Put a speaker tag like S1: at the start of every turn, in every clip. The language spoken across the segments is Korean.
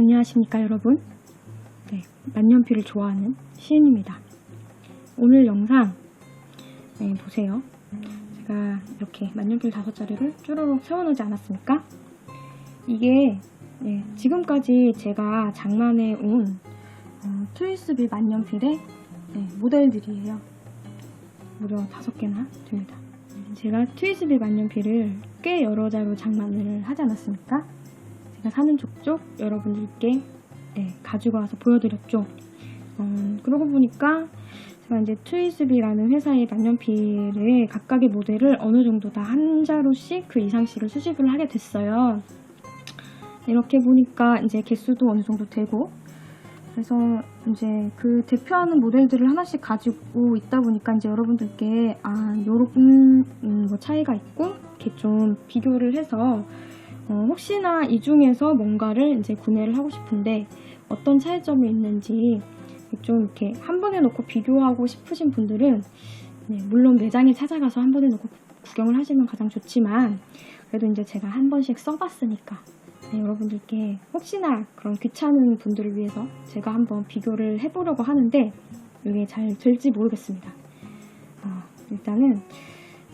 S1: 안녕하십니까 여러분. 만년필을 좋아하는 시은입니다. 오늘 영상 보세요. 제가 이렇게 만년필 5자리를 쭈루룩 세워놓지 않았습니까? 이게 지금까지 제가 장만해 온 트위스비 만년필의 모델들이에요. 무려 5개나 됩니다. 제가 트위스비 만년필을 꽤 여러 자로 장만을 하지 않았습니까? 제가 사는 족족 여러분들께 가지고 와서 보여드렸죠. 그러고 보니까 제가 이제 트위스비라는 회사의 만년필의 각각의 모델을 어느 정도 다 한 자루씩 그 이상씩을 수집을 하게 됐어요. 이렇게 보니까 이제 개수도 어느 정도 되고, 그래서 이제 그 대표하는 모델들을 하나씩 가지고 있다 보니까 이제 여러분들께 요런 뭐 차이가 있고 이렇게 좀 비교를 해서 혹시나 이 중에서 뭔가를 이제 구매를 하고 싶은데 어떤 차이점이 있는지 좀 이렇게 한 번에 놓고 비교하고 싶으신 분들은 물론 매장에 찾아가서 한 번에 놓고 구경을 하시면 가장 좋지만, 그래도 이제 제가 한 번씩 써봤으니까 여러분들께 혹시나 그런 귀찮은 분들을 위해서 제가 한번 비교를 해보려고 하는데 이게 잘 될지 모르겠습니다. 일단은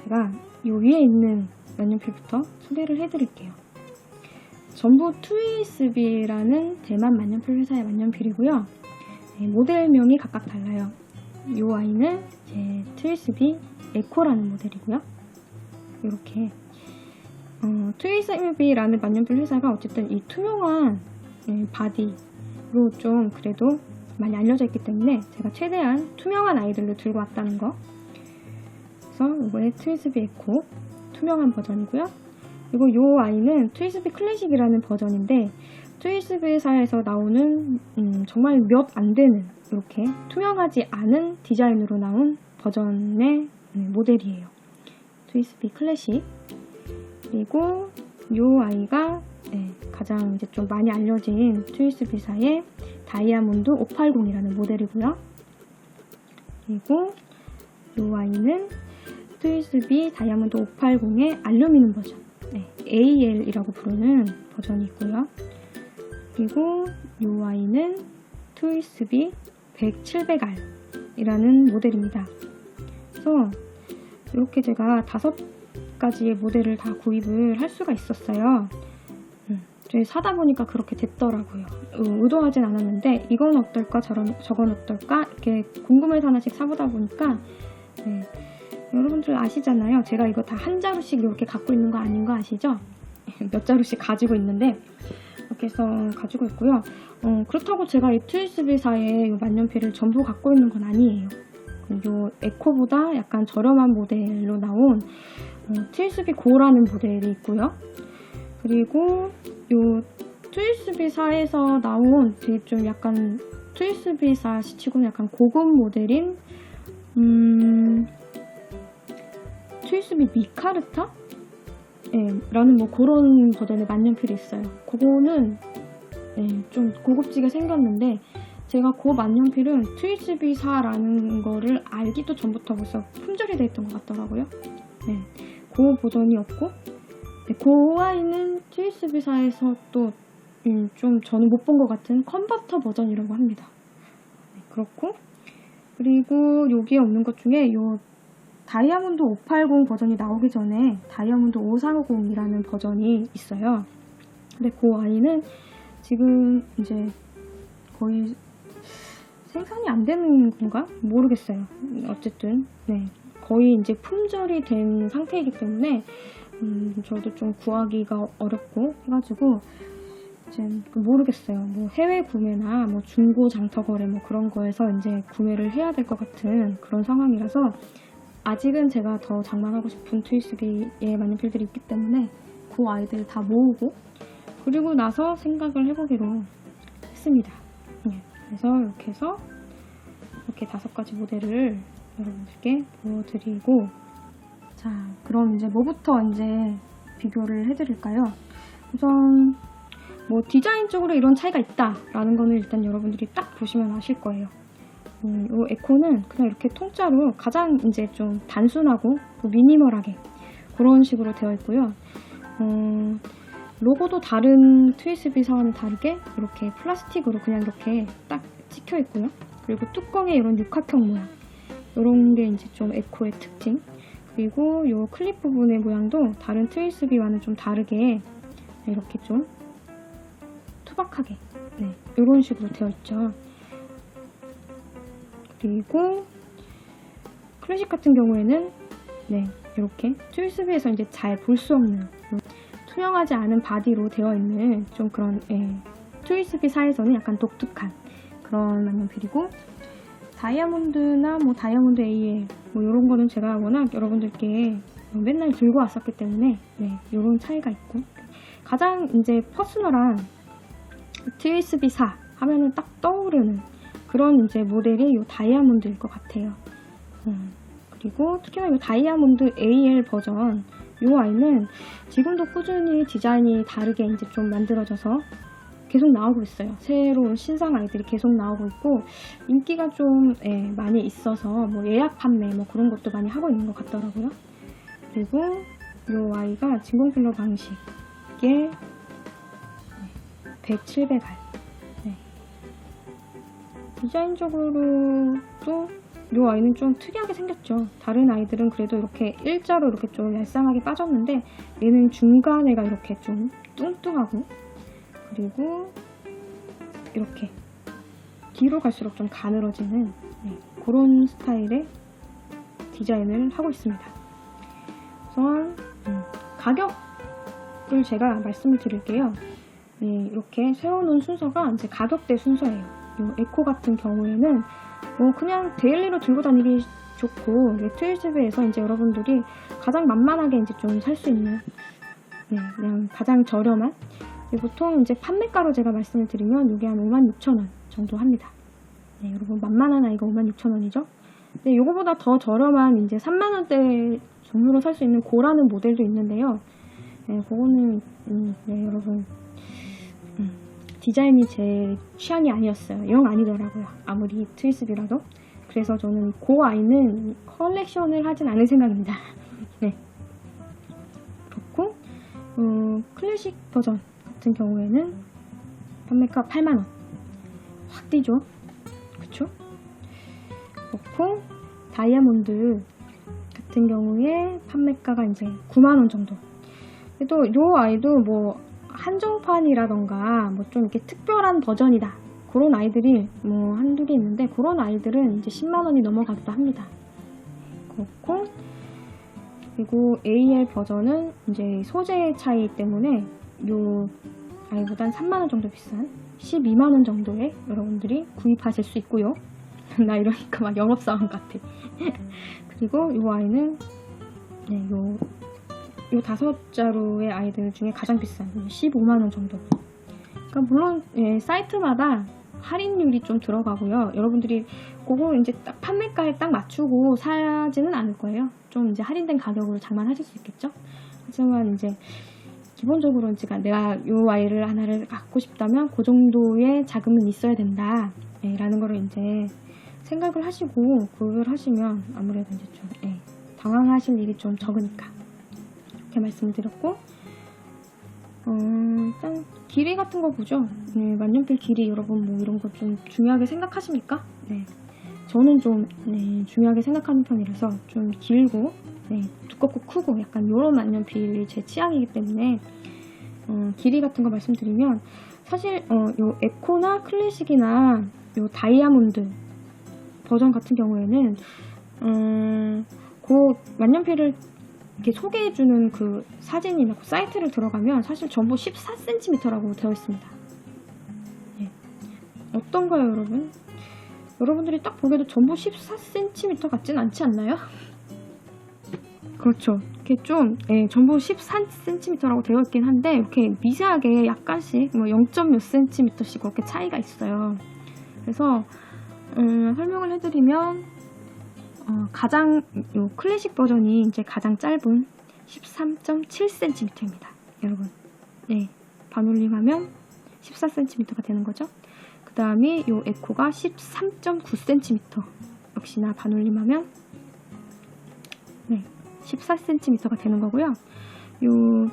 S1: 제가 이 위에 있는 만년필부터 소개를 해드릴게요. 전부 트위스비라는 대만 만년필 회사의 만년필이고요. 모델명이 각각 달라요. 이 아이는 트위스비 에코라는 모델이고요. 이렇게 트위스비라는 만년필 회사가 어쨌든 이 투명한 바디로 좀 그래도 많이 알려져 있기 때문에 제가 최대한 투명한 아이들로 들고 왔다는 거. 그래서 이번에 트위스비 에코 투명한 버전이고요. 그리고 이 아이는 트위스비 클래식이라는 버전인데 트위스비사에서 나오는 정말 몇 안 되는 이렇게 투명하지 않은 디자인으로 나온 버전의 모델이에요. 트위스비 클래식. 그리고 이 아이가 가장 이제 좀 많이 알려진 트위스비사의 다이아몬드 580이라는 모델이고요. 그리고 이 아이는 트위스비 다이아몬드 580의 알루미늄 버전, AL이라고 부르는 버전이 있고요. 그리고 이 아이는 트위스비 700R이라는 모델입니다. 그래서 이렇게 제가 5가지의 모델을 다 구입을 할 수가 있었어요. 사다 보니까 그렇게 됐더라고요. 의도하진 않았는데 이건 어떨까 저건 어떨까 이렇게 궁금해서 하나씩 사보다 보니까 여러분들 아시잖아요. 제가 이거 다 한 자루씩 이렇게 갖고 있는 거 아닌 거 아시죠? 몇 자루씩 가지고 있는데 이렇게 해서 가지고 있고요. 그렇다고 제가 이 트위스비사의 만년필을 전부 갖고 있는 건 아니에요. 요 에코보다 약간 저렴한 모델로 나온 트위스비 고라는 모델이 있고요. 그리고 요 트위스비사에서 나온 되게 좀 약간 트위스비사 시치고는 약간 고급 모델인 트위스비 미카르타? 라는 뭐 그런 버전의 만년필이 있어요. 그거는 좀 고급지게 생겼는데 제가 그 만년필은 트위스비사라는 거를 알기도 전부터 벌써 품절이 돼 있던 것 같더라고요. 그 버전이었고 그 아이는 트위스비사에서 또 좀 저는 못 본 것 같은 컨버터 버전이라고 합니다. 그렇고, 그리고 여기에 없는 것 중에 요 다이아몬드 580 버전이 나오기 전에 다이아몬드 540이라는 버전이 있어요. 근데 그 아이는 지금 이제 거의 생산이 안 되는 건가? 모르겠어요. 어쨌든 거의 이제 품절이 된 상태이기 때문에 저도 좀 구하기가 어렵고 해가지고 이제 모르겠어요. 뭐 해외 구매나 뭐 중고 장터 거래 뭐 그런 거에서 이제 구매를 해야 될 것 같은 그런 상황이라서 아직은 제가 더 장만하고 싶은 트위스비의 만년필들이 있기 때문에 그 아이들 다 모으고 그리고 나서 생각을 해보기로 했습니다. 그래서 이렇게 해서 이렇게 5가지 모델을 여러분들께 보여드리고, 자, 그럼 이제 뭐부터 이제 비교를 해드릴까요? 우선 뭐 디자인적으로 이런 차이가 있다라는 거는 일단 여러분들이 딱 보시면 아실 거예요. 이 에코는 그냥 이렇게 통짜로 가장 이제 좀 단순하고 미니멀하게 그런 식으로 되어 있고요. 로고도 다른 트위스비사와는 다르게 이렇게 플라스틱으로 그냥 이렇게 딱 찍혀 있고요. 그리고 뚜껑에 이런 육각형 모양, 이런 게 이제 좀 에코의 특징. 그리고 이 클립 부분의 모양도 다른 트위스비와는 좀 다르게 이렇게 좀 투박하게 이런 식으로 되어 있죠. 그리고 클래식 같은 경우에는 이렇게 트위스비에서 이제 잘 볼 수 없는 투명하지 않은 바디로 되어 있는 좀 그런 트위스비사에서는 약간 독특한 그런 만년필이고, 다이아몬드나 뭐 다이아몬드 AL 뭐 이런 거는 제가 워낙 여러분들께 맨날 들고 왔었기 때문에 이런 차이가 있고, 가장 이제 퍼스널한 트위스비사 하면은 딱 떠오르는 그런 이제 모델이 이 다이아몬드일 것 같아요. 그리고 특히나 이 다이아몬드 AL 버전, 이 아이는 지금도 꾸준히 디자인이 다르게 이제 좀 만들어져서 계속 나오고 있어요. 새로운 신상 아이들이 계속 나오고 있고, 인기가 좀 많이 있어서 뭐 예약 판매 뭐 그런 것도 많이 하고 있는 것 같더라고요. 그리고 이 아이가 진공필러 방식의 100, 700알. 디자인적으로도 이 아이는 좀 특이하게 생겼죠. 다른 아이들은 그래도 이렇게 일자로 이렇게 좀 얄쌍하게 빠졌는데, 얘는 중간에가 이렇게 좀 뚱뚱하고, 그리고 이렇게 뒤로 갈수록 좀 가늘어지는 그런 스타일의 디자인을 하고 있습니다. 우선 가격을 제가 말씀을 드릴게요. 이렇게 세워놓은 순서가 이제 가격대 순서예요. 이 에코 같은 경우에는 뭐 그냥 데일리로 들고 다니기 좋고, 트위스비에서 이제 여러분들이 가장 만만하게 이제 좀 살 수 있는 그냥 가장 저렴한, 보통 이제 판매가로 제가 말씀을 드리면 이게 한 56,000원 정도 합니다. 여러분 만만한 아이가 56,000원이죠. 근데 이거보다 더 저렴한 이제 3만원대 정도로 살 수 있는 고라는 모델도 있는데요. 그거는 여러분 디자인이 제 취향이 아니었어요. 영 아니더라고요. 아무리 트위스비라도. 그래서 저는 그 아이는 컬렉션을 하진 않을 생각입니다. 그렇고 클래식 버전 같은 경우에는 판매가 8만원 확 뛰죠. 그쵸? 그렇고 다이아몬드 같은 경우에 판매가가 이제 9만원 정도. 또 이 아이도 뭐 한정판이라던가 뭐 좀 이렇게 특별한 버전이다, 그런 아이들이 뭐 한두 개 있는데, 그런 아이들은 이제 10만원이 넘어가기도 합니다. 그렇고, 그리고 AL 버전은 이제 소재 차이 때문에 요 아이보단 3만원 정도 비싼 12만원 정도에 여러분들이 구입하실 수 있고요. 나 이러니까 막 영업사원 같아. 그리고 이 아이는 요 5자루의 아이들 중에 가장 비싼 15만원 정도. 그러니까 물론 사이트마다 할인율이 좀 들어가고요. 여러분들이 그거 이제 딱 판매가에 딱 맞추고 사지는 않을 거예요. 좀 이제 할인된 가격으로 장만하실 수 있겠죠. 하지만 이제 기본적으로 내가 이 아이를 하나를 갖고 싶다면 그 정도의 자금은 있어야 된다 라는 거를 이제 생각을 하시고 구입을 하시면 아무래도 이제 좀 당황하실 일이 좀 적으니까 이렇게 말씀을 드렸고, 일단 길이 같은 거 보죠. 만년필 길이 여러분 뭐 이런 거 좀 중요하게 생각하십니까? 저는 좀 중요하게 생각하는 편이라서 좀 길고 두껍고 크고 약간 요런 만년필이 제 취향이기 때문에 길이 같은 거 말씀드리면, 사실 요 에코나 클래식이나 요 다이아몬드 버전 같은 경우에는 그 만년필을 이렇게 소개해주는 그 사진이나 그 사이트를 들어가면 사실 전부 14cm라고 되어 있습니다. 어떤가요, 여러분? 여러분들이 딱 보기에도 전부 14cm 같진 않지 않나요? 그렇죠. 이렇게 좀 전부 14cm라고 되어 있긴 한데, 이렇게 미세하게 약간씩 뭐 0. 몇 cm씩 그렇게 차이가 있어요. 그래서 설명을 해드리면 가장 요 클래식 버전이 이제 가장 짧은 13.7cm입니다. 여러분, 반올림하면 14cm가 되는 거죠. 그 다음에 요 에코가 13.9cm, 역시나 반올림하면 14cm가 되는 거고요. 요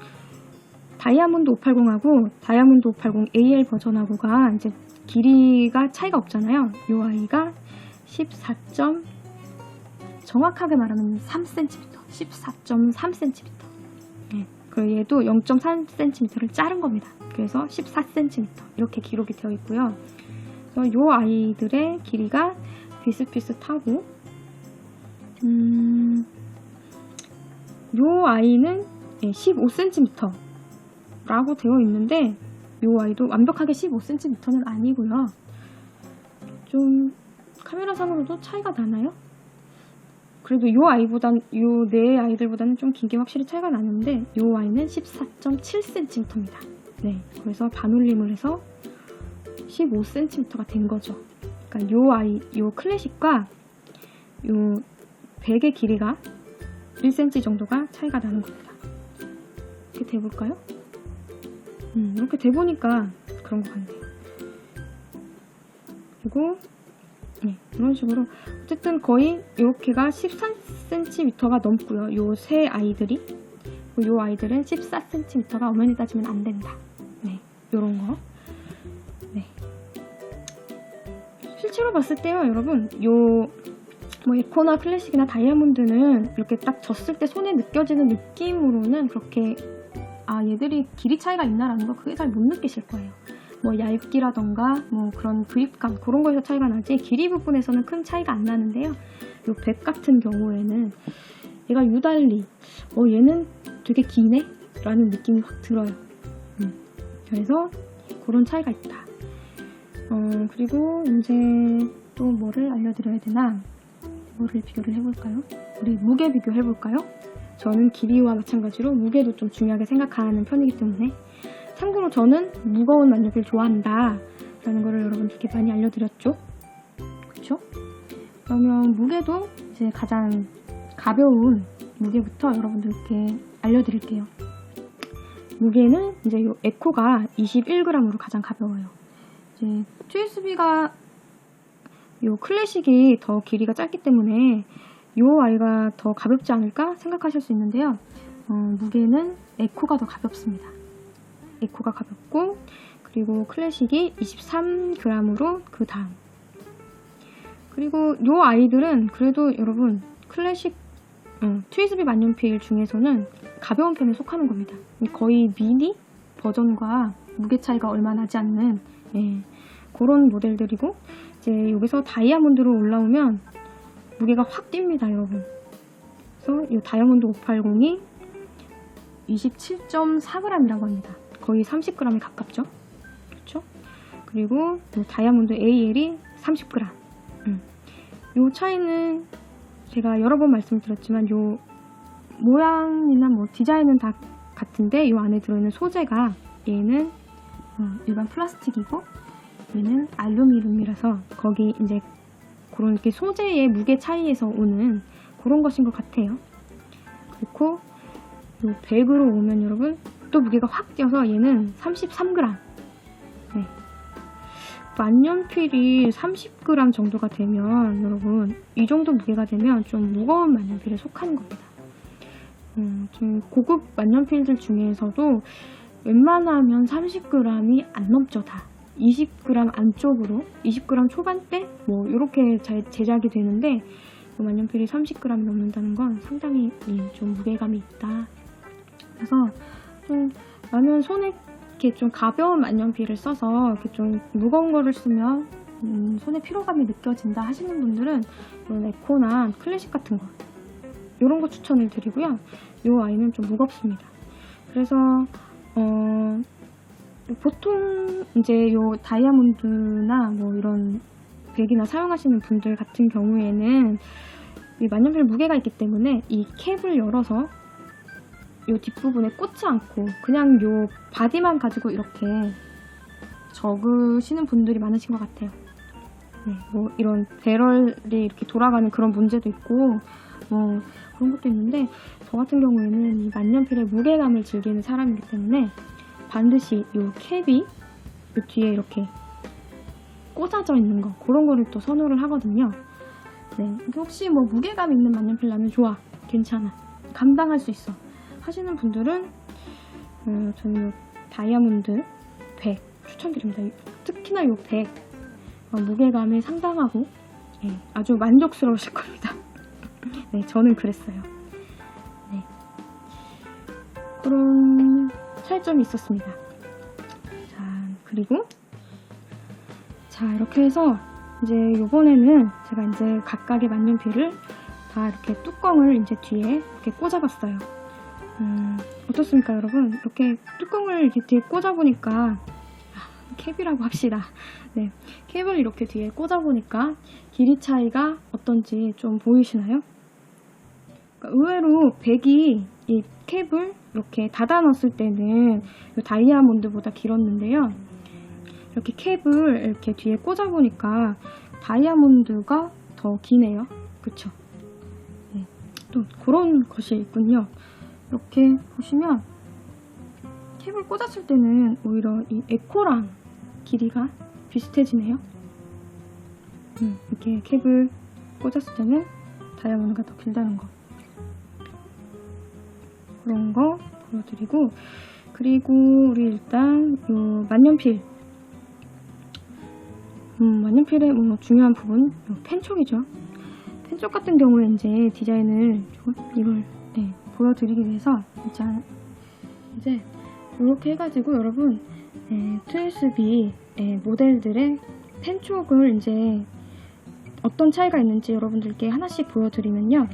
S1: 다이아몬드 580하고 다이아몬드 580 AL 버전하고가 이제 길이가 차이가 없잖아요. 이 아이가 14. 정확하게 말하면 3cm, 14.3cm. 네, 그리고 얘도 0.3cm를 자른 겁니다. 그래서 14cm 이렇게 기록이 되어 있고요. 그래서 이 아이들의 길이가 비슷비슷하고, 이 아이는 15cm 라고 되어 있는데, 이 아이도 완벽하게 15cm는 아니고요. 좀 카메라상으로도 차이가 나나요? 그래도 이 아이보단, 이 네 아이들보다는 좀 긴 게 확실히 차이가 나는데, 이 아이는 14.7cm입니다. 네, 그래서 반올림을 해서 15cm가 된 거죠. 그러니까 이 아이, 이 클래식과 이 백의 길이가 1cm 정도가 차이가 나는 겁니다. 이렇게 돼볼까요? 이렇게 돼보니까 그런 것 같네요. 그리고 네, 이런 식으로 어쨌든 거의 이렇게가 13cm가 넘고요. 요 세 아이들이, 요 아이들은 14cm가 엄연히 따지면 안 된다. 네, 요런 거. 네. 실제로 봤을 때요, 여러분, 요 뭐 에코나 클래식이나 다이아몬드는 이렇게 딱 졌을 때 손에 느껴지는 느낌으로는 그렇게 얘들이 길이 차이가 있나라는 거 그게 잘 못 느끼실 거예요. 뭐 얇기라던가 뭐 그런 그립감 그런 거에서 차이가 나지 길이 부분에서는 큰 차이가 안 나는데요. 요 백 같은 경우에는 얘가 유달리 얘는 되게 기네? 라는 느낌이 확 들어요. 그래서 그런 차이가 있다. 그리고 이제 또 뭐를 알려드려야 되나? 뭐를 비교를 해볼까요? 우리 무게 비교해볼까요? 저는 길이와 마찬가지로 무게도 좀 중요하게 생각하는 편이기 때문에, 참고로 저는 무거운 만년필 좋아한다 라는 거를 여러분들께 많이 알려드렸죠. 그쵸? 그러면 무게도 이제 가장 가벼운 무게부터 여러분들께 알려드릴게요. 무게는 이제 요 에코가 21g으로 가장 가벼워요. 이제 TSB가 요 클래식이 더 길이가 짧기 때문에 요 아이가 더 가볍지 않을까 생각하실 수 있는데요. 무게는 에코가 더 가볍습니다. 에코가 가볍고, 그리고 클래식이 23g으로 그 다음. 그리고 요 아이들은 그래도 여러분 클래식 TSB 만년필 중에서는 가벼운 편에 속하는 겁니다. 거의 미니 버전과 무게 차이가 얼마 나지 않는 그런 모델들이고, 이제 여기서 다이아몬드로 올라오면 무게가 확 뜁니다, 여러분. 그래서 이 다이아몬드 580이 27.4g이라고 합니다. 거의 30g에 가깝죠. 그렇죠? 그리고 다이아몬드 AL이 30g. 이 차이는 제가 여러 번 말씀드렸지만 요 모양이나 뭐 디자인은 다 같은데 이 안에 들어있는 소재가 얘는 일반 플라스틱이고 얘는 알루미늄이라서 거기 이제 그런 이렇게 소재의 무게 차이에서 오는 그런 것인 것 같아요. 그리고 요 100으로 오면 여러분 또 무게가 확 뛰어서 얘는 33g. 네. 만년필이 30g 정도가 되면 여러분 이 정도 무게가 되면 좀 무거운 만년필에 속하는 겁니다. 좀 고급 만년필들 중에서도 웬만하면 30g이 안 넘죠. 다 20g 안쪽으로 20g 초반대 뭐 이렇게 제작이 되는데 만년필이 30g이 넘는다는 건 상당히 좀 무게감이 있다. 그래서 좀 나는 손에 이렇게 좀 가벼운 만년필을 써서 이렇게 좀 무거운 거를 쓰면 손에 피로감이 느껴진다 하시는 분들은 이런 에코나 클래식 같은 거 이런 거 추천을 드리고요. 이 아이는 좀 무겁습니다. 그래서 보통 이제 요 다이아몬드나 뭐 이런 백이나 사용하시는 분들 같은 경우에는 이 만년필 무게가 있기 때문에 이 캡을 열어서 요 뒷부분에 꽂지 않고 그냥 요 바디만 가지고 이렇게 적으시는 분들이 많으신 것 같아요. 네, 뭐 이런 배럴이 이렇게 돌아가는 그런 문제도 있고 뭐 그런 것도 있는데 저 같은 경우에는 이 만년필의 무게감을 즐기는 사람이기 때문에 반드시 요 캡이 요 뒤에 이렇게 꽂아져 있는 거 그런 거를 또 선호를 하거든요. 네, 혹시 뭐 무게감 있는 만년필 나면 좋아, 괜찮아, 감당할 수 있어 하시는 분들은 저는 요 다이아몬드 100 추천드립니다. 특히나 요 100 무게감이 상당하고 아주 만족스러우실 겁니다. 네, 저는 그랬어요. 네. 그런 차이점이 있었습니다. 자, 그리고 이렇게 해서 이제 요번에는 제가 이제 각각의 만년필을 다 이렇게 뚜껑을 이제 뒤에 이렇게 꽂아봤어요. 어떻습니까, 여러분? 이렇게 뚜껑을 이렇게 뒤에 꽂아보니까 캡이라고 합시다. 네, 캡을 이렇게 뒤에 꽂아보니까 길이 차이가 어떤지 좀 보이시나요? 그러니까 의외로 100이 이 캡을 이렇게 닫아 넣었을 때는 이 다이아몬드보다 길었는데요. 이렇게 캡을 이렇게 뒤에 꽂아보니까 다이아몬드가 더 기네요. 그쵸? 네, 또 그런 것이 있군요. 이렇게 보시면 캡을 꽂았을 때는 오히려 이 에코랑 길이가 비슷해지네요. 이렇게 캡을 꽂았을 때는 다이아몬드가 더 길다는 거. 그런 거 보여드리고, 그리고 우리 일단 요 만년필. 만년필의 뭐 중요한 부분, 요 펜촉이죠. 펜촉 같은 경우에 이제 디자인을 이걸 보여드리기 위해서 이제 이렇게 해가지고 여러분 트위스비 모델들의 펜촉을 이제 어떤 차이가 있는지 여러분들께 하나씩 보여드리면요.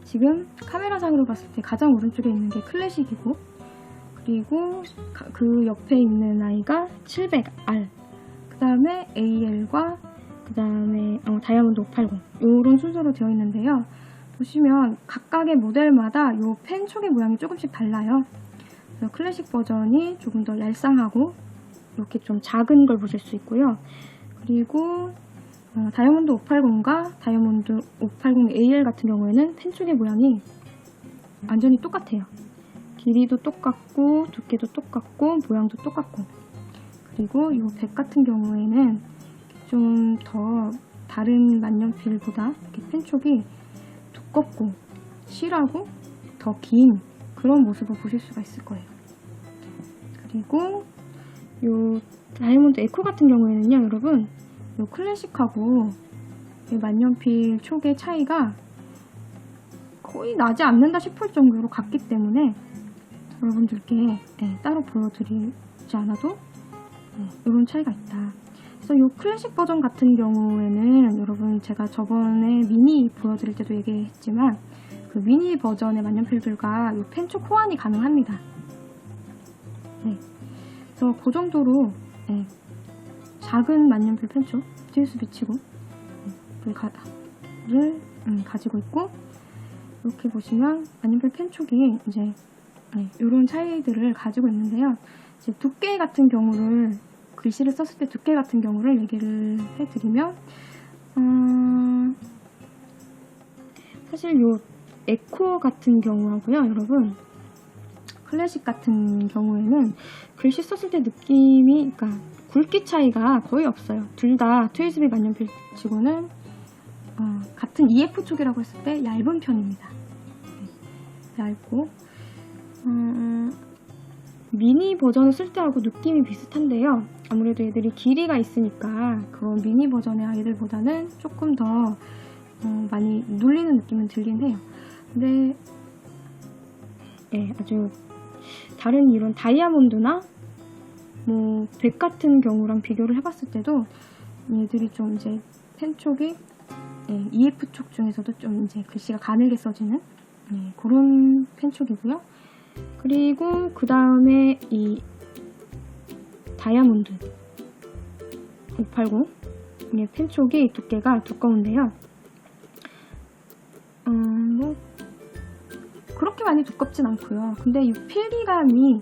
S1: 지금 카메라상으로 봤을 때 가장 오른쪽에 있는 게 클래식이고, 그리고 그 옆에 있는 아이가 700R, 그 다음에 AL과 그 다음에 다이아몬드 580 이런 순서로 되어 있는데요. 보시면 각각의 모델마다 이 펜촉의 모양이 조금씩 달라요. 그래서 클래식 버전이 조금 더 얄쌍하고 이렇게 좀 작은 걸 보실 수 있고요. 그리고 다이아몬드 580과 다이아몬드 580 AL 같은 경우에는 펜촉의 모양이 완전히 똑같아요. 길이도 똑같고 두께도 똑같고 모양도 똑같고, 그리고 이 100 같은 경우에는 좀 더 다른 만년필보다 이렇게 펜촉이 두껍고 실하고 더 긴 그런 모습을 보실 수가 있을 거예요. 그리고 이 다이아몬드 에코 같은 경우에는요, 여러분, 이 클래식하고 이 만년필 촉의 차이가 거의 나지 않는다 싶을 정도로 같기 때문에 여러분들께 따로 보여드리지 않아도 이런 차이가 있다. 그래서 이 클래식 버전 같은 경우에는 여러분 제가 저번에 미니 보여드릴 때도 얘기했지만 그 미니 버전의 만년필들과 이 펜촉 호환이 가능합니다. 그래서 그 정도로 작은 만년필 펜촉 트위스비 치고 를 가지고 있고, 이렇게 보시면 만년필 펜촉이 이제 이런 차이들을 가지고 있는데요. 이제 두께 같은 경우를 글씨를 썼을 때 두께 같은 경우를 얘기를 해드리면 사실 요 에코 같은 경우하고요, 여러분 클래식 같은 경우에는 글씨 썼을 때 느낌이, 그러니까 굵기 차이가 거의 없어요. 둘 다 트위스비 만년필 치고는 같은 EF 촉이라고 했을 때 얇은 편입니다. 얇고 미니 버전을 쓸 때하고 느낌이 비슷한데요. 아무래도 애들이 길이가 있으니까 그런 미니 버전의 아이들보다는 조금 더 많이 눌리는 느낌은 들긴 해요. 근데 아주 다른 이런 다이아몬드나 뭐 100 같은 경우랑 비교를 해봤을 때도 얘들이 좀 이제 펜촉이 EF 촉 중에서도 좀 이제 글씨가 가늘게 써지는 그런 펜촉이고요. 그리고 그 다음에 이 다이아몬드 580 펜촉이 두께가 두꺼운데요. 뭐 그렇게 많이 두껍진 않고요. 근데 이 필기감이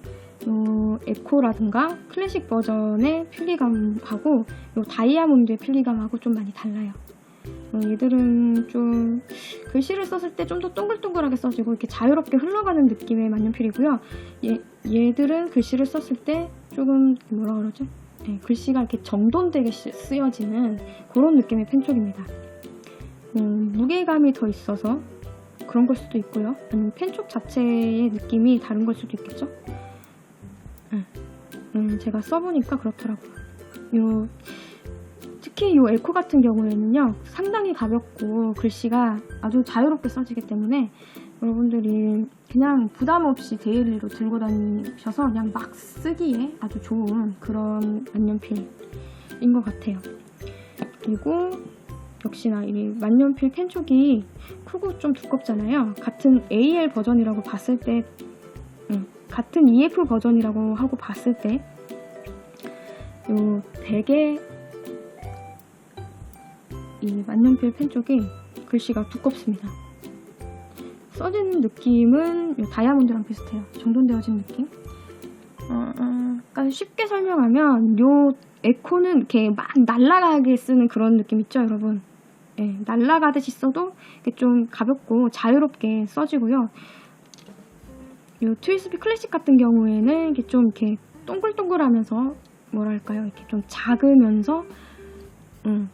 S1: 에코라든가 클래식 버전의 필기감하고 요 다이아몬드의 필기감하고 좀 많이 달라요. 얘들은 좀 글씨를 썼을 때 좀 더 동글동글하게 써지고 이렇게 자유롭게 흘러가는 느낌의 만년필이고요. 얘들은 글씨를 썼을 때 조금 뭐라 그러죠? 글씨가 이렇게 정돈되게 쓰여지는 그런 느낌의 펜촉입니다. 무게감이 더 있어서 그런 걸 수도 있고요. 아니면 펜촉 자체의 느낌이 다른 걸 수도 있겠죠. 제가 써보니까 그렇더라고요. 특히 이 에코 같은 경우에는요, 상당히 가볍고 글씨가 아주 자유롭게 써지기 때문에 여러분들이 그냥 부담 없이 데일리로 들고 다니셔서 그냥 막 쓰기에 아주 좋은 그런 만년필인 것 같아요. 그리고 역시나 이 만년필 펜촉이 크고 좀 두껍잖아요. 같은 AL 버전이라고 봤을 때, 같은 EF 버전이라고 하고 봤을 때, 요 되게 이 만년필 펜촉이 글씨가 두껍습니다. 써지는 느낌은 요 다이아몬드랑 비슷해요. 정돈되어진 느낌. 그러니까 쉽게 설명하면 요 에코는 이렇게 막 날아가게 쓰는 그런 느낌 있죠, 여러분? 네, 날아가듯이 써도 좀 가볍고 자유롭게 써지고요. 요 트위스피 클래식 같은 경우에는 이게 좀 이렇게 동글동글하면서 뭐랄까요, 이렇게 좀 작으면서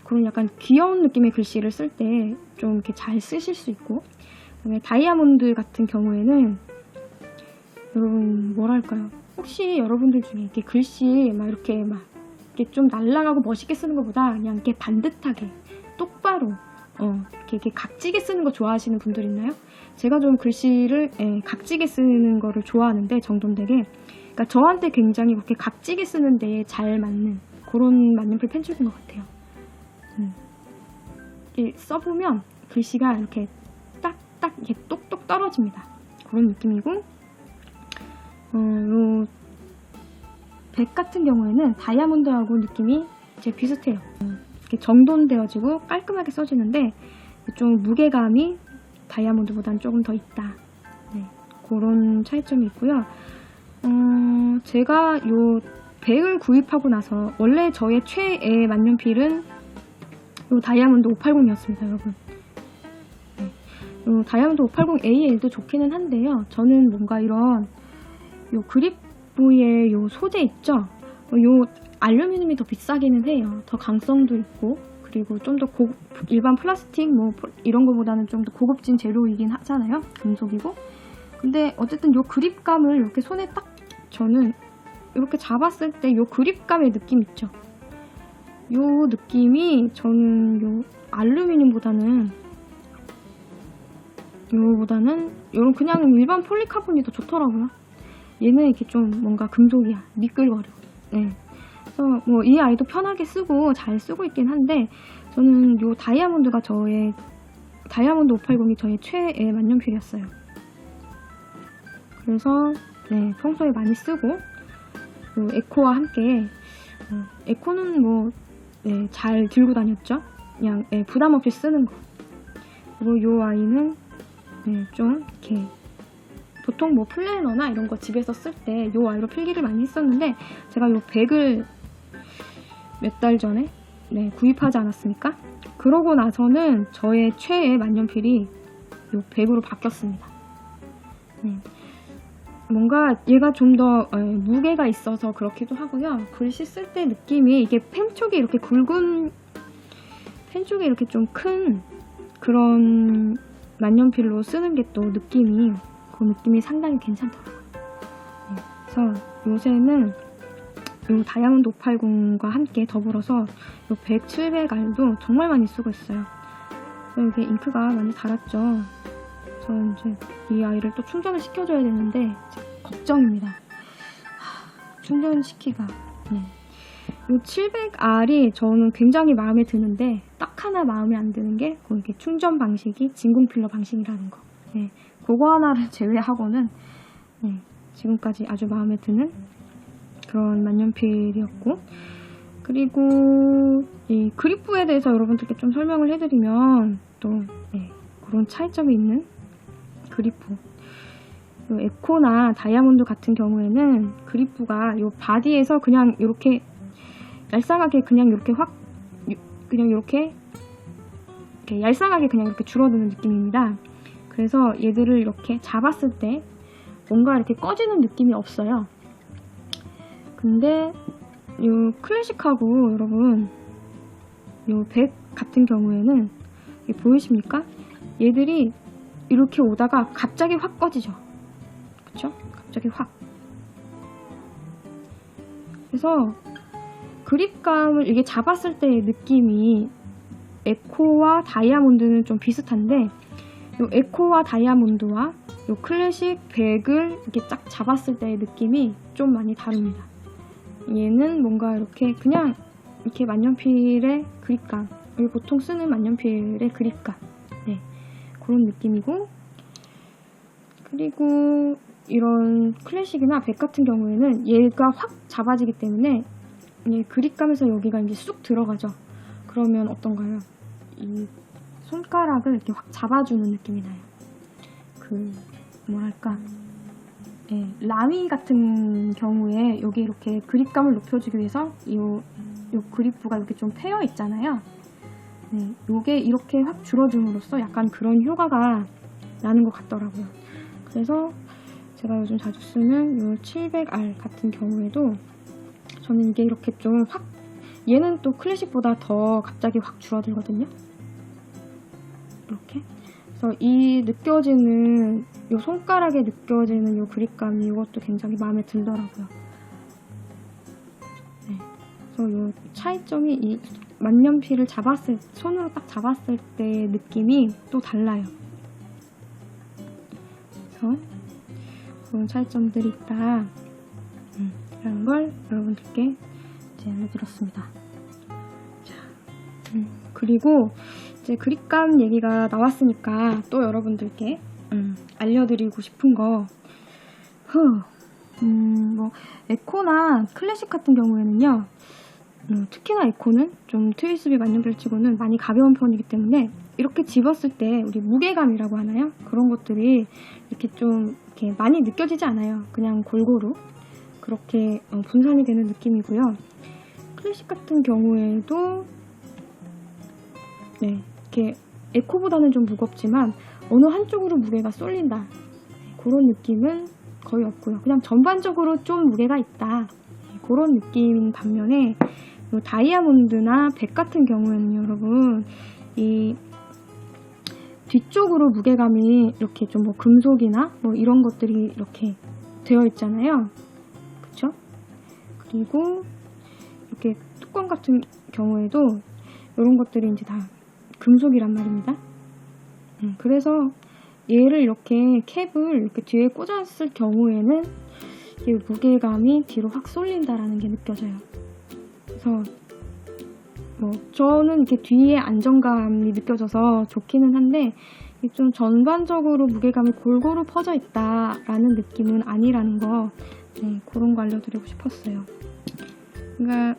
S1: 그런 약간 귀여운 느낌의 글씨를 쓸 때 좀 이렇게 잘 쓰실 수 있고, 그다음에 다이아몬드 같은 경우에는 여러분 뭐랄까요, 혹시 여러분들 중에 이렇게 글씨 막 이렇게 좀 날아가고 멋있게 쓰는 것보다 그냥 이렇게 반듯하게 똑바로 이렇게 각지게 쓰는 거 좋아하시는 분들 있나요? 제가 좀 글씨를 각지게 쓰는 거를 좋아하는데, 정돈되게, 그러니까 저한테 굉장히 그렇게 각지게 쓰는 데에 잘 맞는 그런 만년필 펜촉인 것 같아요. 써보면 글씨가 이렇게 딱딱 이렇게 똑똑 떨어집니다. 그런 느낌이고, 요 백 같은 경우에는 다이아몬드하고 느낌이 이제 비슷해요. 이렇게 정돈되어지고 깔끔하게 써지는데 좀 무게감이 다이아몬드보다는 조금 더 있다. 네, 그런 차이점이 있고요. 제가 요 100을 구입하고 나서 원래 저의 최애 만년필은 요 다이아몬드 580이었습니다, 여러분. 네, 요 다이아몬드 580 AL도 좋기는 한데요. 저는 뭔가 이런 요 그립 부위의 요 소재 있죠? 요 알루미늄이 더 비싸기는 해요. 더 강성도 있고, 그리고 좀 더 일반 플라스틱 뭐 이런 거보다는 좀 더 고급진 재료이긴 하잖아요. 금속이고. 근데 어쨌든 요 그립감을 이렇게 손에 딱, 저는 이렇게 잡았을 때 요 그립감의 느낌 있죠? 요 느낌이 저는 요 알루미늄보다는 요런 그냥 일반 폴리카본이 더 좋더라고요. 얘는 이렇게 좀 뭔가 금속이야. 미끌거려. 네. 그래서 뭐 이 아이도 편하게 쓰고 잘 쓰고 있긴 한데, 저는 요 다이아몬드 580이 저의 최애 만년필이었어요. 그래서 네, 평소에 많이 쓰고, 에코와 함께, 에코는 뭐 잘 들고 다녔죠. 그냥 부담 없이 쓰는 거. 그리고 요 아이는 좀 이렇게 보통 뭐 플래너나 이런 거 집에서 쓸 때 요 아이로 필기를 많이 했었는데, 제가 요 100을 몇 달 전에 구입하지 않았습니까? 그러고 나서는 저의 최애 만년필이 요 100으로 바뀌었습니다. 뭔가 얘가 좀 더 무게가 있어서 그렇기도 하고요. 글씨 쓸 때 느낌이, 이게 펜촉이 이렇게 굵은, 펜촉이 이렇게 좀 큰 그런 만년필로 쓰는 게 또 느낌이, 그 느낌이 상당히 괜찮더라고요. 그래서 요새는 요 다이아몬드 580과 함께 더불어서 요 100, 700R도 정말 많이 쓰고 있어요. 이게 잉크가 많이 닳았죠. 저는 이제 이 아이를 또 충전을 시켜줘야 되는데 걱정입니다. 충전시키기가. 요 700R이 저는 굉장히 마음에 드는데, 딱 하나 마음에 안 드는 게 이렇게 충전 방식이 진공필러 방식이라는 거. 그거 하나를 제외하고는 지금까지 아주 마음에 드는 그런 만년필이었고, 그리고 이 그립부에 대해서 여러분들께 좀 설명을 해드리면, 또 그런 차이점이 있는 그립부. 요 에코나 다이아몬드 같은 경우에는 그립부가 요 바디에서 그냥 이렇게 얄쌍하게 그냥 이렇게 이렇게 얄쌍하게 그냥 이렇게 줄어드는 느낌입니다. 그래서 얘들을 이렇게 잡았을 때 뭔가 이렇게 꺼지는 느낌이 없어요. 근데 요 클래식하고 여러분 요 100 같은 경우에는 보이십니까? 얘들이 이렇게 오다가 갑자기 확 꺼지죠. 그쵸? 갑자기 확. 그래서 그립감을 이게 잡았을 때의 느낌이 에코와 다이아몬드는 좀 비슷한데, 요 에코와 다이아몬드와 요 클래식 100을 이렇게 딱 잡았을 때의 느낌이 좀 많이 다릅니다. 얘는 뭔가 이렇게 그냥 이렇게 만년필의 그립감, 우리 보통 쓰는 만년필의 그립감, 네, 그런 느낌이고, 그리고 이런 클래식이나 100 같은 경우에는 얘가 확 잡아지기 때문에 그립감에서 여기가 이제 쑥 들어가죠. 그러면 어떤가요? 이 손가락을 이렇게 확 잡아주는 느낌이 나요. 그 뭐랄까, 라미 같은 경우에 여기 이렇게 그립감을 높여주기 위해서 요 그립부가 이렇게 좀 패여 있잖아요. 네, 요게 이렇게 확 줄어줌으로써 약간 그런 효과가 나는 것 같더라고요. 그래서 제가 요즘 자주 쓰는 요 700R 같은 경우에도 저는 이게 이렇게 좀 확, 얘는 또 클래식보다 더 갑자기 확 줄어들거든요. 이렇게. 그래서 이 느껴지는, 요 손가락에 느껴지는 요 그립감이 이것도 굉장히 마음에 들더라고요. 네. 그래서 요 차이점이 이 만년필을 손으로 딱 잡았을 때의 느낌이 또 달라요. 그래서 그런 차이점들이 있다. 라는 걸 여러분들께 이제 알려드렸습니다. 자, 그리고 이제 그립감 얘기가 나왔으니까 또 여러분들께 알려드리고 싶은 거, 뭐 에코나 클래식 같은 경우에는요, 특히나 에코는 좀 트위스비 만년필 치고는 많이 가벼운 편이기 때문에 이렇게 집었을 때 우리 무게감이라고 하나요? 그런 것들이 이렇게 좀 이렇게 많이 느껴지지 않아요. 그냥 골고루 그렇게 분산이 되는 느낌이고요. 클래식 같은 경우에도 네, 이렇게 에코보다는 좀 무겁지만 어느 한쪽으로 무게가 쏠린다, 그런 느낌은 거의 없고요. 그냥 전반적으로 좀 무게가 있다, 그런 느낌인 반면에 다이아몬드나 100 같은 경우에는 여러분 이 뒤쪽으로 무게감이 이렇게 좀 뭐 금속이나 뭐 이런 것들이 이렇게 되어 있잖아요. 그쵸? 그리고 이렇게 뚜껑 같은 경우에도 이런 것들이 이제 다 금속이란 말입니다. 그래서 얘를 이렇게 캡을 이렇게 뒤에 꽂았을 경우에는 이 무게감이 뒤로 확 쏠린다라는 게 느껴져요. 그래서 뭐 저는 이렇게 뒤에 안정감이 느껴져서 좋기는 한데 좀 전반적으로 무게감이 골고루 퍼져 있다라는 느낌은 아니라는 거, 네, 그런 거 알려드리고 싶었어요. 그러니까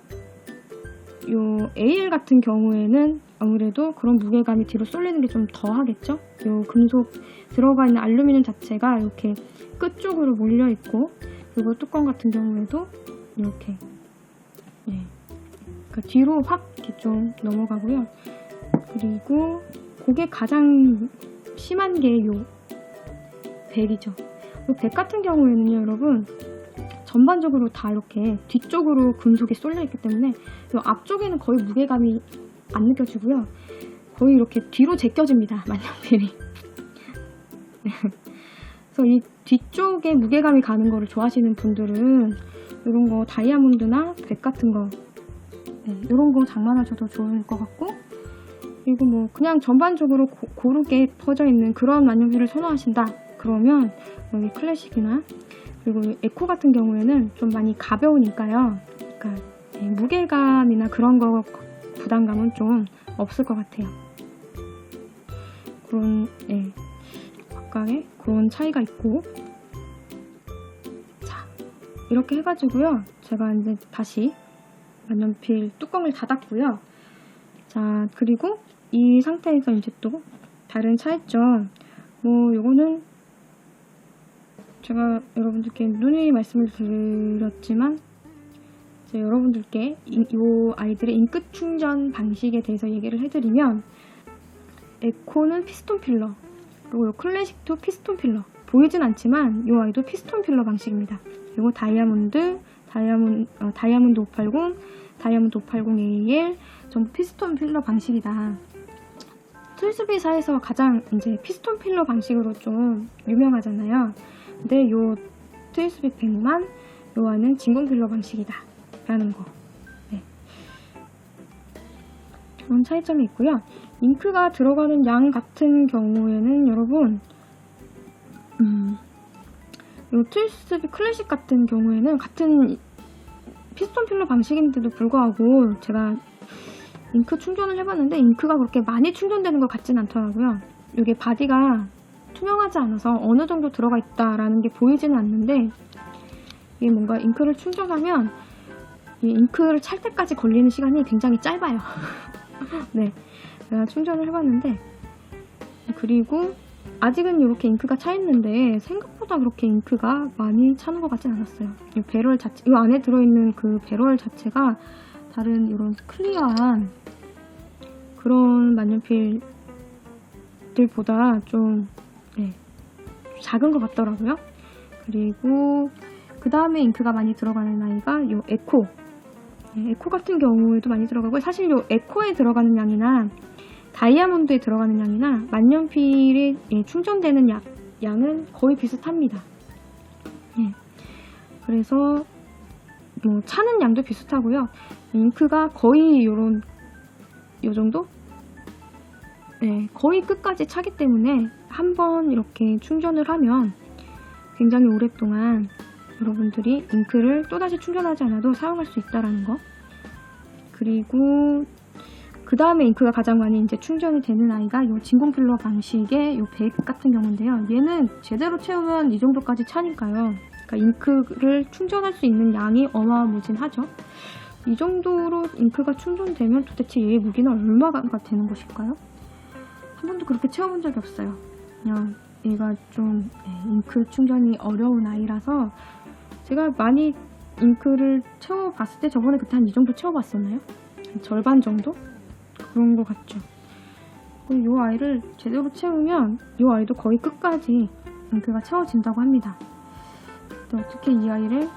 S1: 요 AL 같은 경우에는 아무래도 그런 무게감이 뒤로 쏠리는 게 좀 더 하겠죠. 요 금속 들어가 있는 알루미늄 자체가 이렇게 끝 쪽으로 몰려 있고, 그리고 뚜껑 같은 경우에도 이렇게, 네, 그러니까 뒤로 확 이렇게 좀 넘어가고요. 그리고 그게 가장 심한 게 요 100이죠. 요 100 같은 경우에는요, 여러분 전반적으로 다 이렇게 뒤쪽으로 금속이 쏠려 있기 때문에 요 앞쪽에는 거의 무게감이 안 느껴지고요. 거의 이렇게 뒤로 제껴집니다, 만년필이. 네. 그래서 이 뒤쪽에 무게감이 가는 거를 좋아하시는 분들은 이런 거 다이아몬드나 100 같은 거, 네, 이런 거 장만하셔도 좋을 것 같고, 그리고 뭐 그냥 전반적으로 고르게 퍼져 있는 그런 만년필을 선호하신다 그러면 여기 클래식이나 그리고 에코 같은 경우에는 좀 많이 가벼우니까요. 그러니까 네, 무게감이나 그런 거 부담감은 좀 없을 것 같아요. 그런, 네, 각각의 그런 차이가 있고, 자, 이렇게 해가지고요. 제가 이제 다시 만년필 뚜껑을 닫았고요. 자, 그리고 이 상태에서 이제 또 다른 차이점, 뭐 요거는 제가 여러분들께 누누이 말씀을 드렸지만 이제 여러분들께 이 아이들의 잉크 충전 방식에 대해서 얘기를 해드리면, 에코는 피스톤 필러, 그리고 요 클래식도 피스톤 필러, 보이진 않지만 이 아이도 피스톤 필러 방식입니다. 그리고 다이아몬드 580, 다이아몬드 580AL 전부 피스톤 필러 방식이다. 트위스비사에서 가장 이제 피스톤 필러 방식으로 좀 유명하잖아요. 근데 요 트위스비 100만 요 안은 진공 필러 방식이다 이렇게 하는 거. 네. 그런 차이점이 있고요. 잉크가 들어가는 양 같은 경우에는 여러분 요 트위스비 클래식 같은 경우에는 같은 피스톤 필러 방식인데도 불구하고 제가 잉크 충전을 해봤는데 잉크가 그렇게 많이 충전되는 것 같진 않더라고요. 이게 바디가 투명하지 않아서 어느 정도 들어가 있다라는 게 보이지는 않는데 이게 뭔가 잉크를 충전하면 이 잉크를 찰 때까지 걸리는 시간이 굉장히 짧아요. 네, 제가 충전을 해봤는데 그리고 아직은 이렇게 잉크가 차 있는데 생각보다 그렇게 잉크가 많이 차는 것 같진 않았어요. 이 배럴 자체, 이 안에 들어있는 그 배럴 자체가 다른 이런 클리어한 그런 만년필들보다 좀 작은 것 같더라고요. 그리고 그 다음에 잉크가 많이 들어가는 아이가 이 에코. 에코 같은 경우에도 많이 들어가고 사실 이 에코에 들어가는 양이나 다이아몬드에 들어가는 양이나 만년필에 충전되는 양은 거의 비슷합니다. 그래서 뭐 차는 양도 비슷하고요. 잉크가 거의 요 정도? 네, 거의 끝까지 차기 때문에 한번 이렇게 충전을 하면 굉장히 오랫동안 여러분들이 잉크를 또다시 충전하지 않아도 사용할 수 있다라는 거. 그리고 그 다음에 잉크가 가장 많이 이제 충전이 되는 아이가 이 진공 필러 방식의 이 백 같은 경우인데요. 얘는 제대로 채우면 이 정도까지 차니까요. 그러니까 잉크를 충전할 수 있는 양이 어마무진하죠. 이 정도로 잉크가 충전되면 도대체 얘의 무게는 얼마가 되는 것일까요? 한 번도 그렇게 채워본 적이 없어요. 그냥 얘가 좀 잉크 충전이 어려운 아이라서 제가 많이 잉크를 채워봤을 때 저번에 그때 한 이 정도 채워봤었나요? 절반 정도? 그런 것 같죠. 이 아이를 제대로 채우면 이 아이도 거의 끝까지 잉크가 채워진다고 합니다. 어떻게 이 아이를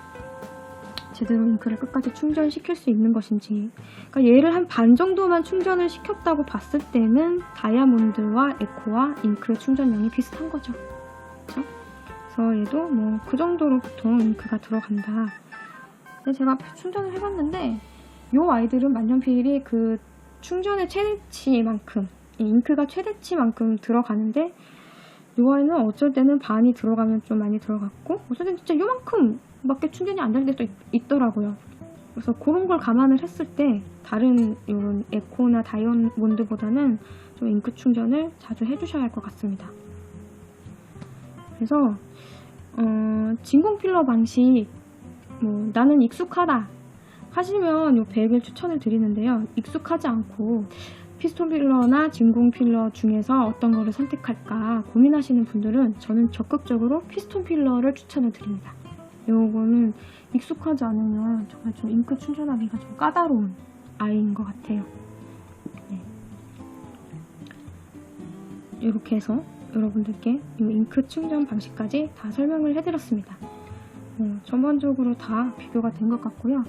S1: 제대로 잉크를 끝까지 충전시킬 수 있는 것인지, 그러니까 얘를 한 반 정도만 충전을 시켰다고 봤을 때는 다이아몬드와 에코와 잉크의 충전량이 비슷한 거죠. 그렇죠? 그래서 얘도 뭐 그 정도로 보통 잉크가 들어간다. 근데 제가 충전을 해봤는데 이 아이들은 만년필이 그 충전의 최대치만큼, 잉크가 최대치만큼 들어가는데 이 아이는 어쩔 때는 반이 들어가면 좀 많이 들어갔고 어쩔 때는 진짜 요만큼 밖에 충전이 안 될 때도 있더라고요. 그래서 그런 걸 감안을 했을 때 다른 이런 에코나 다이아몬드보다는 좀 잉크 충전을 자주 해주셔야 할 것 같습니다. 그래서 진공 필러 방식 뭐 나는 익숙하다 하시면 이 백을 추천을 드리는데요. 익숙하지 않고 피스톤 필러나 진공 필러 중에서 어떤 거를 선택할까 고민하시는 분들은 저는 적극적으로 피스톤 필러를 추천을 드립니다. 요거는 익숙하지 않으면 정말 좀 잉크 충전하기가 좀 까다로운 아이인 것 같아요. 네. 이렇게 해서 여러분들께 이 잉크 충전 방식까지 다 설명을 해드렸습니다. 전반적으로 다 비교가 된 것 같고요.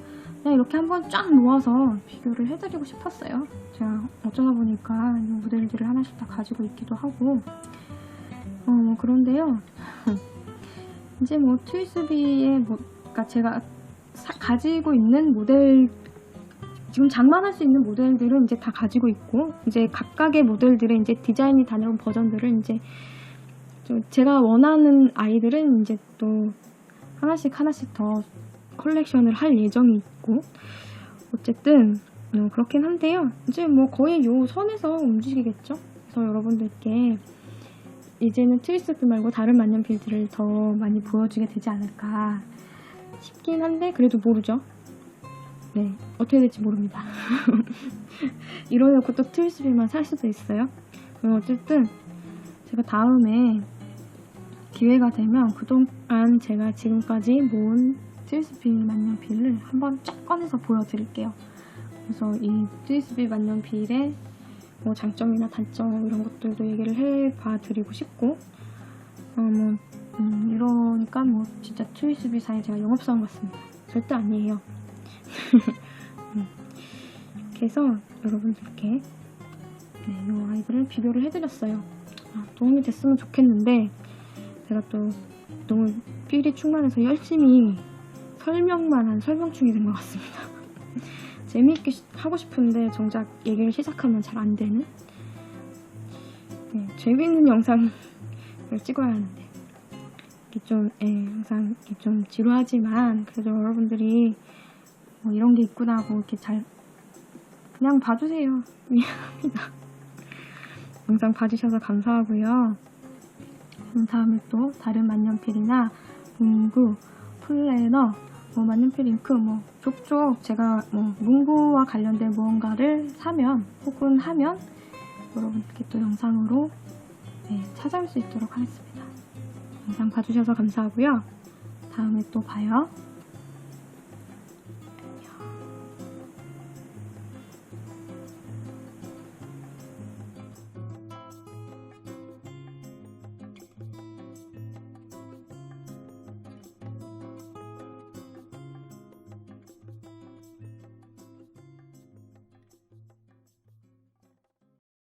S1: 그냥 이렇게 한번 쫙 모아서 비교를 해드리고 싶었어요. 제가 어쩌다 보니까 이 모델들을 하나씩 다 가지고 있기도 하고 그런데요. 이제 뭐 트위스비의 그러니까 제가 가지고 있는 모델, 지금 장만할 수 있는 모델들은 이제 다 가지고 있고 이제 각각의 모델들의 이제 디자인이 다른 버전들을 이제 제가 원하는 아이들은 이제 또 하나씩 더 컬렉션을 할 예정이 있고 어쨌든 그렇긴 한데요. 이제 뭐 거의 요 선에서 움직이겠죠. 그래서 여러분들께 이제는 트위스비 말고 다른 만년필들을 더 많이 보여주게 되지 않을까 싶긴 한데 그래도 모르죠. 네, 어떻게 될지 모릅니다. 이러놓고 또 트위스비만 살 수도 있어요. 그럼 어쨌든 제가 다음에 기회가 되면 그동안 제가 지금까지 모은 트위스비 만년필을 한번 쫙 꺼내서 보여드릴게요. 그래서 이 트위스비 만년필의 뭐 장점이나 단점 이런 것들도 얘기를 해봐 드리고 싶고 이러니까 뭐 진짜 트위스비사에 제가 영업사원 같습니다. 절대 아니에요. 이렇게 해서 여러분들께 이 아이들을 비교를 해드렸어요. 도움이 됐으면 좋겠는데 제가 또 너무 필이 충만해서 열심히 설명만 한 설명충이 된 것 같습니다. 재미있게 하고 싶은데 정작 얘기를 시작하면 잘 안 되는. 네, 재미있는 영상을 찍어야 하는데 이게 좀 항상 이게 좀 지루하지만 그래도 여러분들이 뭐 이런 게 있구나 하고 이렇게 잘 그냥 봐주세요. 미안합니다. 영상 봐주셔서 감사하고요. 다음에 또 다른 만년필이나 문구, 플래너, 뭐 만년필 잉크 뭐 족족 제가 뭐 문구와 관련된 무언가를 사면 혹은 하면 여러분께 또 영상으로 찾아올 수 있도록 하겠습니다. 영상 봐주셔서 감사하고요. 다음에 또 봐요.